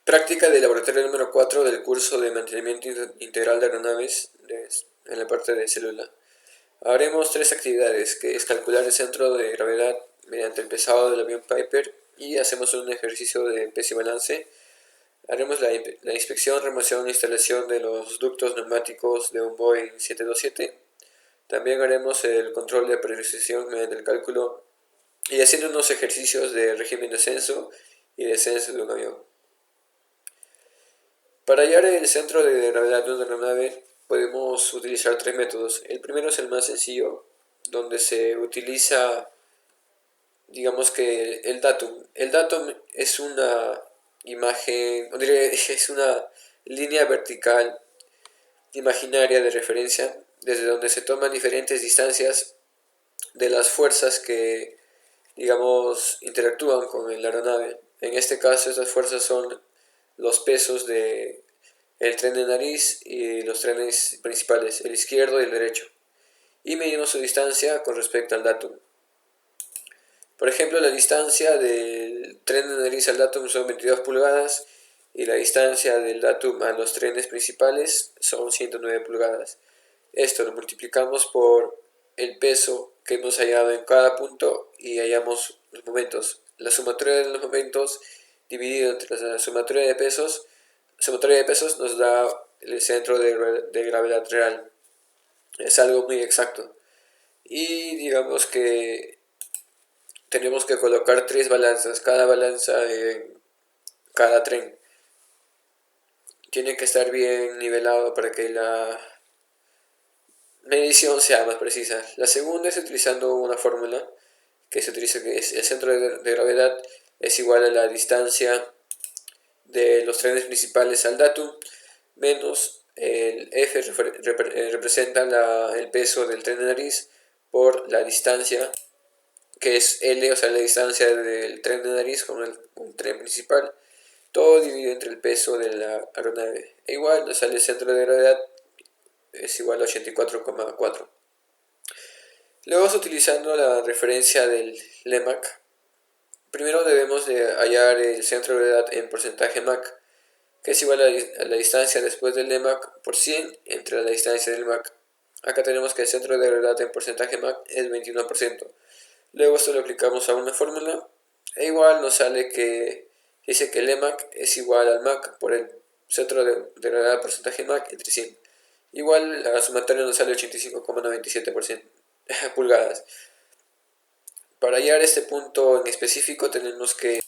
Práctica de laboratorio número 4 del curso de mantenimiento integral de aeronaves en la parte de célula. Haremos tres actividades, que es calcular el centro de gravedad mediante el pesado del avión Piper y hacemos un ejercicio de peso y balance. Haremos la inspección, remoción e instalación de los ductos neumáticos de un Boeing 727. También haremos el control de presurización mediante el cálculo y haciendo unos ejercicios de régimen de ascenso y descenso de un avión. Para hallar el centro de gravedad de una aeronave podemos utilizar tres métodos. El primero es el más sencillo, donde se utiliza, digamos que el datum. El datum es una imagen, es una línea vertical imaginaria de referencia desde donde se toman diferentes distancias de las fuerzas que, digamos, interactúan con la aeronave. En este caso, estas fuerzas son los pesos de el tren de nariz y los trenes principales, el izquierdo y el derecho, y medimos su distancia con respecto al datum. Por ejemplo, la distancia del tren de nariz al datum son 22 pulgadas y la distancia del datum a los trenes principales son 109 pulgadas. Esto lo multiplicamos por el peso que hemos hallado en cada punto y hallamos los momentos. La sumatoria de los momentos dividido entre la sumatoria de pesos nos da el centro de gravedad real. Es algo muy exacto. Y digamos que tenemos que colocar tres balanzas, cada balanza en cada tren. Tiene que estar bien nivelado para que la medición sea más precisa. La segunda es utilizando una fórmula que se utiliza, que es el centro de gravedad es igual a la distancia de los trenes principales al datum menos el F representa el peso del tren de nariz por la distancia que es L, o sea la distancia del tren de nariz con el tren principal, todo dividido entre el peso de la aeronave. E igual nos sale el centro de gravedad es igual a 84,4. Luego utilizando la referencia del LEMAC, primero debemos de hallar el centro de gravedad en porcentaje Mach, que es igual a la distancia después del LEMAC por 100 entre la distancia del Mach. Acá tenemos que el centro de gravedad en porcentaje Mach es 21%. Luego esto lo aplicamos a una fórmula e igual nos sale que dice que el LEMAC es igual al Mach por el centro de gravedad porcentaje Mach entre 100. Igual la sumatoria nos sale 85,97% pulgadas. Para hallar este punto en específico tenemos que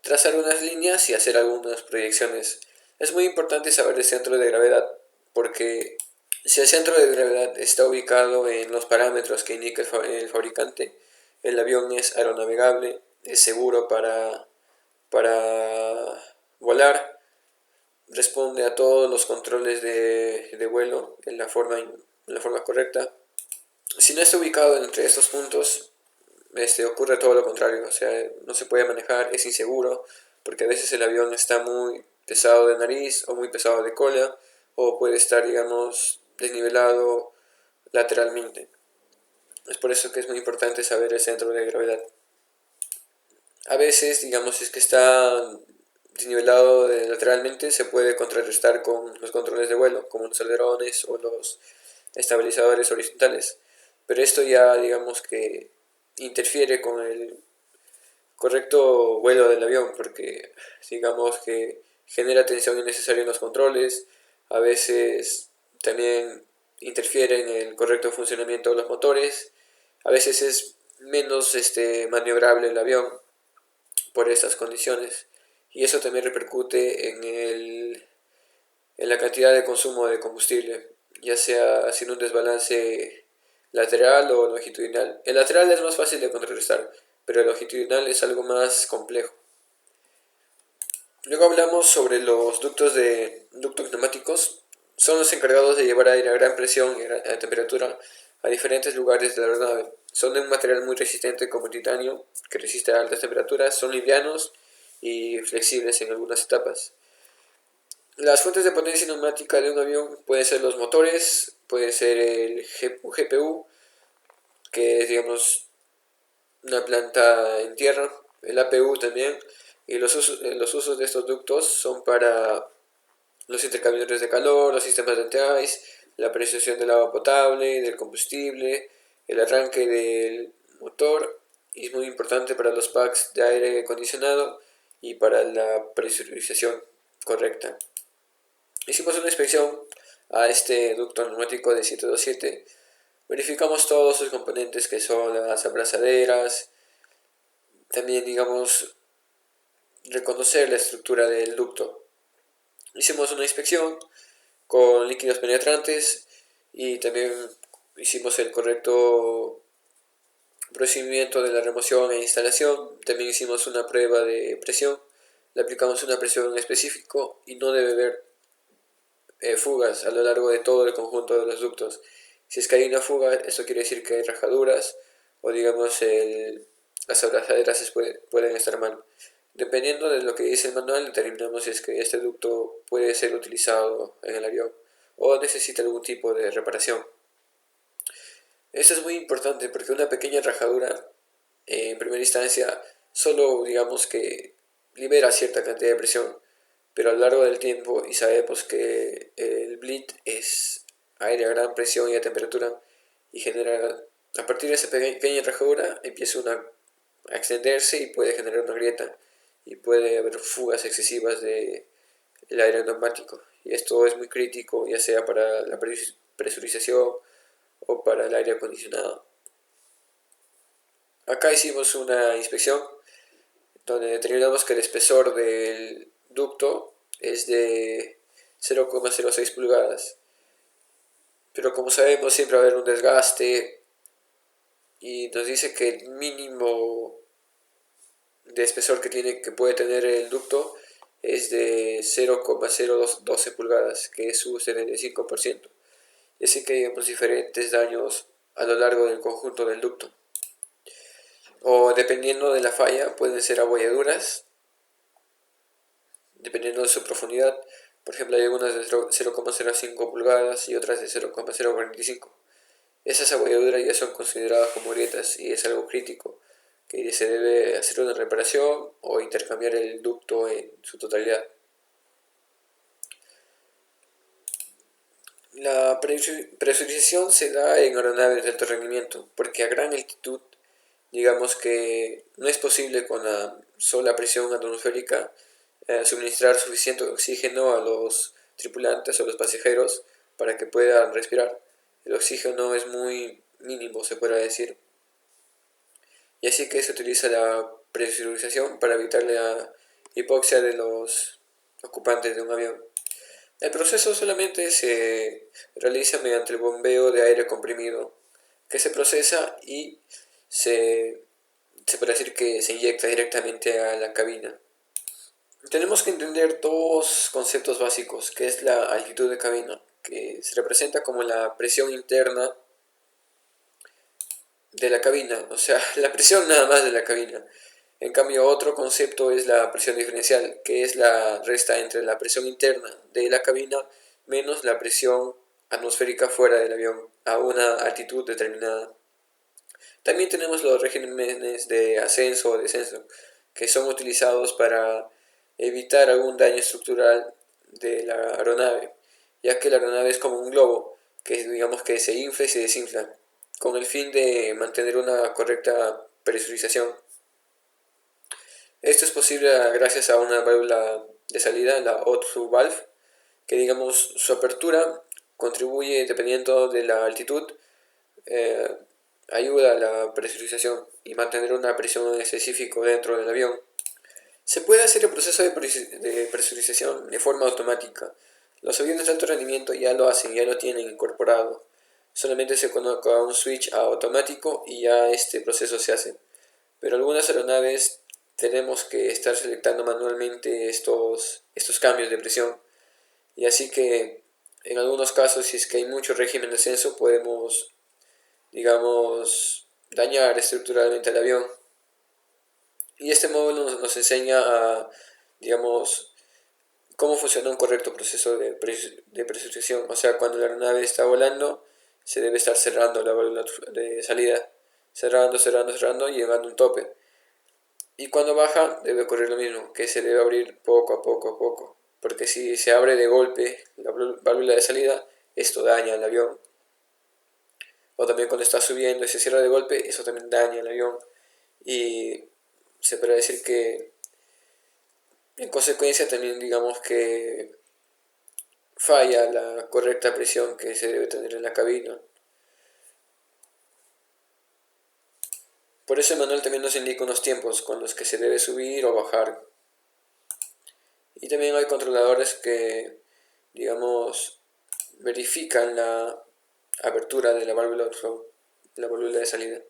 trazar unas líneas y hacer algunas proyecciones. Es muy importante saber el centro de gravedad porque si el centro de gravedad está ubicado en los parámetros que indica el fabricante, el avión es aeronavegable, es seguro para volar, responde a todos los controles de vuelo en la forma correcta. Si no está ubicado entre estos puntos, ocurre todo lo contrario, o sea, no se puede manejar, es inseguro, porque a veces el avión está muy pesado de nariz o muy pesado de cola, o puede estar, digamos, desnivelado lateralmente. Es por eso que es muy importante saber el centro de gravedad. A veces, digamos, si es que está desnivelado lateralmente, se puede contrarrestar con los controles de vuelo, como los alerones o los estabilizadores horizontales. Pero esto ya, digamos que interfiere con el correcto vuelo del avión, porque digamos que genera tensión innecesaria en los controles, a veces también interfiere en el correcto funcionamiento de los motores, a veces es menos maniobrable el avión por estas condiciones y eso también repercute en la cantidad de consumo de combustible, ya sea haciendo un desbalance lateral o longitudinal. El lateral es más fácil de contrarrestar, pero el longitudinal es algo más complejo. Luego hablamos sobre los ductos neumáticos. Son los encargados de llevar aire a gran presión y a temperatura a diferentes lugares de la aeronave. Son de un material muy resistente como el titanio, que resiste a altas temperaturas, son livianos y flexibles en algunas etapas. Las fuentes de potencia neumática de un avión pueden ser los motores, puede ser el GPU, que es digamos una planta en tierra, el APU también, Y los usos de estos ductos son para los intercambiadores de calor, los sistemas de anti-ice, la presurización del agua potable, del combustible, el arranque del motor, y es muy importante para los packs de aire acondicionado y para la presurización correcta. Hicimos una inspección a este ducto neumático de 727. Verificamos todos sus componentes, que son las abrazaderas, también digamos reconocer la estructura del ducto. Hicimos una inspección con líquidos penetrantes y también hicimos el correcto procedimiento de la remoción e instalación. También hicimos una prueba de presión, le aplicamos una presión específica y no debe haber fugas a lo largo de todo el conjunto de los ductos. Si es que hay una fuga, esto quiere decir que hay rajaduras o digamos las abrazaderas pueden estar mal. Dependiendo de lo que dice el manual, determinamos si es que este ducto puede ser utilizado en el avión o necesita algún tipo de reparación. Esto es muy importante porque una pequeña rajadura en primera instancia solo digamos que libera cierta cantidad de presión, pero a lo largo del tiempo, y sabemos que el bleed es aire a gran presión y a temperatura, y genera, a partir de esa pequeña rajadura empieza a extenderse y puede generar una grieta y puede haber fugas excesivas del aire neumático, y esto es muy crítico ya sea para la presurización o para el aire acondicionado. Acá hicimos una inspección donde determinamos que el espesor del ducto es de 0,06 pulgadas, pero como sabemos siempre va a haber un desgaste y nos dice que el mínimo de espesor que puede tener el ducto es de 0,012 pulgadas, que es su 75%. Y así que hay diferentes daños a lo largo del conjunto del ducto. O dependiendo de la falla pueden ser abolladuras, dependiendo de su profundidad. Por ejemplo, hay algunas de 0,05 pulgadas y otras de 0,045. Esas abolladuras ya son consideradas como grietas y es algo crítico, que se debe hacer una reparación o intercambiar el ducto en su totalidad. La presurización se da en aeronaves de alto rendimiento, porque a gran altitud, digamos que no es posible con la sola presión atmosférica suministrar suficiente oxígeno a los tripulantes o los pasajeros para que puedan respirar. El oxígeno es muy mínimo, se puede decir. Y así que se utiliza la presurización para evitar la hipoxia de los ocupantes de un avión. El proceso solamente se realiza mediante el bombeo de aire comprimido, que se procesa y se puede decir que se inyecta directamente a la cabina. Tenemos que entender dos conceptos básicos, que es la altitud de cabina, que se representa como la presión interna de la cabina, o sea, la presión nada más de la cabina. En cambio, otro concepto es la presión diferencial, que es la resta entre la presión interna de la cabina menos la presión atmosférica fuera del avión a una altitud determinada. También tenemos los regímenes de ascenso o descenso, que son utilizados para evitar algún daño estructural de la aeronave, ya que la aeronave es como un globo, que digamos que se infla y se desinfla, con el fin de mantener una correcta presurización. Esto es posible gracias a una válvula de salida, la O2 valve, que digamos su apertura contribuye dependiendo de la altitud, eh, ayuda a la presurización y mantener una presión específica dentro del avión. Se puede hacer el proceso de presurización de forma automática. Los aviones de alto rendimiento ya lo hacen, ya lo tienen incorporado. Solamente se coloca un switch a automático y ya este proceso se hace. Pero algunas aeronaves tenemos que estar selectando manualmente estos cambios de presión. Y así que en algunos casos, si es que hay mucho régimen de ascenso, podemos, digamos, dañar estructuralmente el avión. Y este módulo nos enseña a, digamos, cómo funciona un correcto proceso de presurización. O sea, cuando la aeronave está volando, se debe estar cerrando la válvula de salida, cerrando, cerrando, cerrando y llegando a un tope. Y cuando baja debe ocurrir lo mismo, que se debe abrir poco a poco a poco, porque si se abre de golpe la válvula de salida, esto daña el avión. O también cuando está subiendo y se cierra de golpe, eso también daña el avión. Y se puede decir que en consecuencia también digamos que falla la correcta presión que se debe tener en la cabina. Por eso el manual también nos indica unos tiempos con los que se debe subir o bajar. Y también hay controladores que, digamos, verifican la abertura de la válvula de salida.